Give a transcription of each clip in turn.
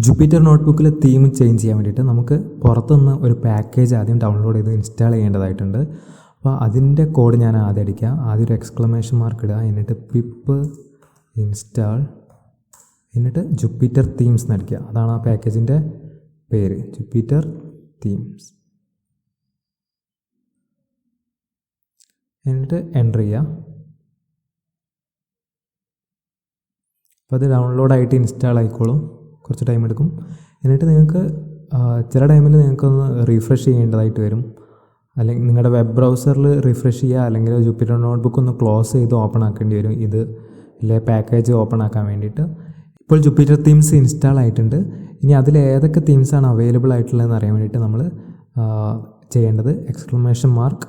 Jupiter നോട്ട്ബുക്കിലെ theme change ചെയ്യാൻ വേണ്ടിയിട്ട് നമുക്ക് പുറത്തുനിന്ന് ഒരു പാക്കേജ് ആദ്യം ഡൗൺലോഡ് ചെയ്ത് ഇൻസ്റ്റാൾ ചെയ്യേണ്ടതായിട്ടുണ്ട്. അപ്പോൾ അതിൻ്റെ കോഡ് ഞാൻ ആദ്യം അടിക്കാം. ആദ്യം ഒരു എക്സ്ക്ലമേഷൻ മാർക്ക് ഇടുക, എന്നിട്ട് പിപ്പ് ഇൻസ്റ്റാൾ, എന്നിട്ട് ജൂപ്പിറ്റർ തീംസ് എന്ന് അടിക്കുക. അതാണ് ആ പാക്കേജിൻ്റെ പേര്, ജൂപ്പിറ്റർ തീംസ്. എന്നിട്ട് എൻ്റർ ചെയ്യുക. അപ്പോൾ അത് ഡൗൺലോഡായിട്ട് ഇൻസ്റ്റാൾ ആയിക്കോളും, കുറച്ച് ടൈം എടുക്കും. എന്നിട്ട് നിങ്ങൾക്ക് ചില ടൈമിൽ നിങ്ങൾക്കൊന്ന് റീഫ്രഷ് ചെയ്യേണ്ടതായിട്ട് വരും. അല്ലെങ്കിൽ നിങ്ങളുടെ വെബ് ബ്രൗസറിൽ റീഫ്രഷ് ചെയ്യുക, അല്ലെങ്കിൽ ജൂപ്പിറ്റർ നോട്ട്ബുക്ക് ഒന്ന് ക്ലോസ് ചെയ്ത് ഓപ്പൺ ആക്കേണ്ടി വരും, ഇത് ഇല്ലേ പാക്കേജ് ഓപ്പൺ ആക്കാൻ വേണ്ടിയിട്ട്. ഇപ്പോൾ ജൂപ്പിറ്റർ തീംസ് ഇൻസ്റ്റാൾ ആയിട്ടുണ്ട്. ഇനി അതിൽ ഏതൊക്കെ തീംസാണ് അവൈലബിൾ ആയിട്ടുള്ളതെന്ന് അറിയാൻ വേണ്ടിയിട്ട് നമ്മൾ ചെയ്യേണ്ടത് എക്സ്ക്ലമേഷൻ മാർക്ക്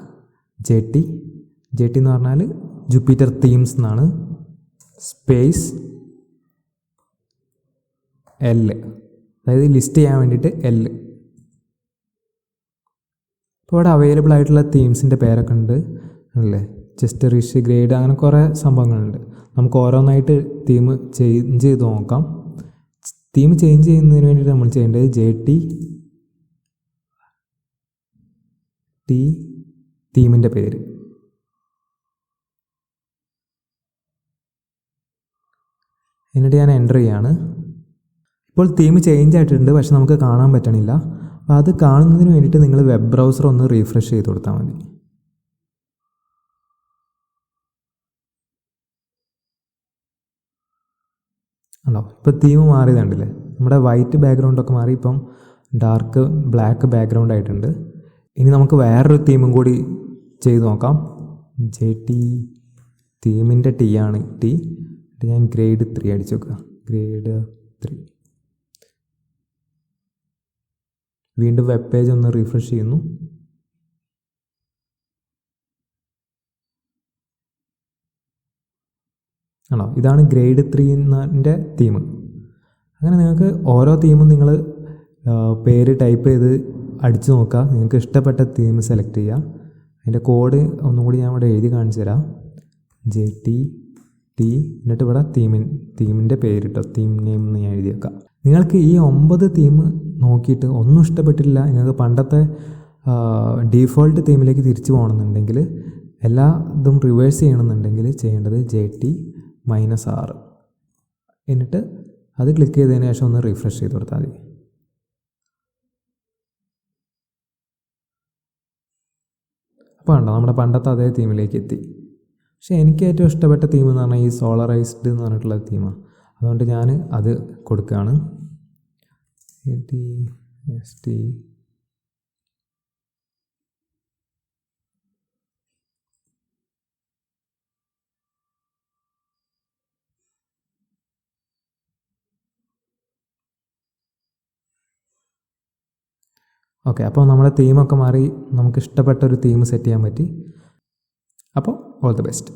JT എന്ന് പറഞ്ഞാൽ ജൂപ്പിറ്റർ തീംസ് എന്നാണ്, സ്പേസ് L, അതായത് ലിസ്റ്റ് ചെയ്യാൻ വേണ്ടിയിട്ട് L. ഇപ്പോൾ ഇവിടെ അവൈലബിൾ ആയിട്ടുള്ള തീംസിൻ്റെ പേരൊക്കെ ഉണ്ട് അല്ലേ, ജസ്റ്റ് റിഷ്, ഗ്രേഡ്, അങ്ങനെ കുറേ സംഭവങ്ങളുണ്ട്. നമുക്ക് ഓരോന്നായിട്ട് തീം ചേഞ്ച് ചെയ്ത് നോക്കാം. തീം ചേഞ്ച് ചെയ്യുന്നതിന് വേണ്ടിയിട്ട് നമ്മൾ ചെയ്യേണ്ടത് JT തീമിൻ്റെ പേര്. എന്നിട്ട് ഞാൻ എൻ്റർ ചെയ്യാണ്. ഇപ്പോൾ തീം ചേഞ്ച് ആയിട്ടുണ്ട്, പക്ഷെ നമുക്ക് കാണാൻ പറ്റണില്ല. അപ്പോൾ അത് കാണുന്നതിന് വേണ്ടിയിട്ട് നിങ്ങൾ വെബ് ബ്രൗസർ ഒന്ന് റീഫ്രഷ് ചെയ്ത് കൊടുത്താൽ മതി. ആണോ, ഇപ്പോൾ തീം മാറിയതുണ്ടല്ലേ, നമ്മുടെ വൈറ്റ് ബാക്ക്ഗ്രൗണ്ടൊക്കെ മാറി ഇപ്പം ഡാർക്ക് ബ്ലാക്ക് ബാക്ക്ഗ്രൗണ്ട് ആയിട്ടുണ്ട്. ഇനി നമുക്ക് വേറൊരു തീമും കൂടി ചെയ്ത് നോക്കാം. JT തീമിൻ്റെ T ആണ് T. ഞാൻ ഗ്രേഡ് 3 അടിച്ചു നോക്കുക, ഗ്രേഡ് 3. വീണ്ടും വെബ് പേജ് ഒന്ന് റീഫ്രഷ് ചെയ്യുന്നു. ആണോ, ഇതാണ് ഗ്രേഡ് 3ൻ്റെ തീം. അങ്ങനെ നിങ്ങൾക്ക് ഓരോ തീമും നിങ്ങൾ പേര് ടൈപ്പ് ചെയ്ത് അടിച്ചു നോക്കുക. നിങ്ങൾക്ക് ഇഷ്ടപ്പെട്ട തീം സെലക്ട് ചെയ്യുക. അതിൻ്റെ കോഡ് ഒന്നും കൂടി ഞാൻ ഇവിടെ എഴുതി കാണിച്ചു തരാം. JT എന്നിട്ട് ഇവിടെ തീമിൻ്റെ പേരിട്ടോ, തീം നെയിം എന്ന് ഞാൻ എഴുതി വെക്കാം. നിങ്ങൾക്ക് ഈ 9 തീം നോക്കിയിട്ട് ഒന്നും ഇഷ്ടപ്പെട്ടില്ല, നിങ്ങൾക്ക് പണ്ടത്തെ ഡീഫോൾട്ട് തീമിലേക്ക് തിരിച്ചു പോകണമെന്നുണ്ടെങ്കിൽ, എല്ലാ ഇതും റിവേഴ്സ് ചെയ്യണമെന്നുണ്ടെങ്കിൽ ചെയ്യേണ്ടത് JT-R. എന്നിട്ട് അത് ക്ലിക്ക് ചെയ്തതിന് ശേഷം ഒന്ന് റീഫ്രഷ് ചെയ്ത് കൊടുത്താൽ മതി. അപ്പോൾ ഉണ്ടോ, നമ്മുടെ പണ്ടത്തെ അതേ തീമിലേക്ക് എത്തി. പക്ഷേ എനിക്ക് ഏറ്റവും ഇഷ്ടപ്പെട്ട തീം എന്ന് പറഞ്ഞാൽ ഈ സോളറൈസ്ഡ് എന്ന് പറഞ്ഞിട്ടുള്ള തീമാണ്. അതുകൊണ്ട് ഞാൻ അത് കൊടുക്കുകയാണ്. ST okay. അപ്പോൾ നമ്മുടെ തീമൊക്കെ മാറി, നമുക്ക് ഇഷ്ടപ്പെട്ട ഒരു തീം സെറ്റ് ചെയ്യാൻ പറ്റി. അപ്പോൾ ഓൾ ദി ബെസ്റ്റ്.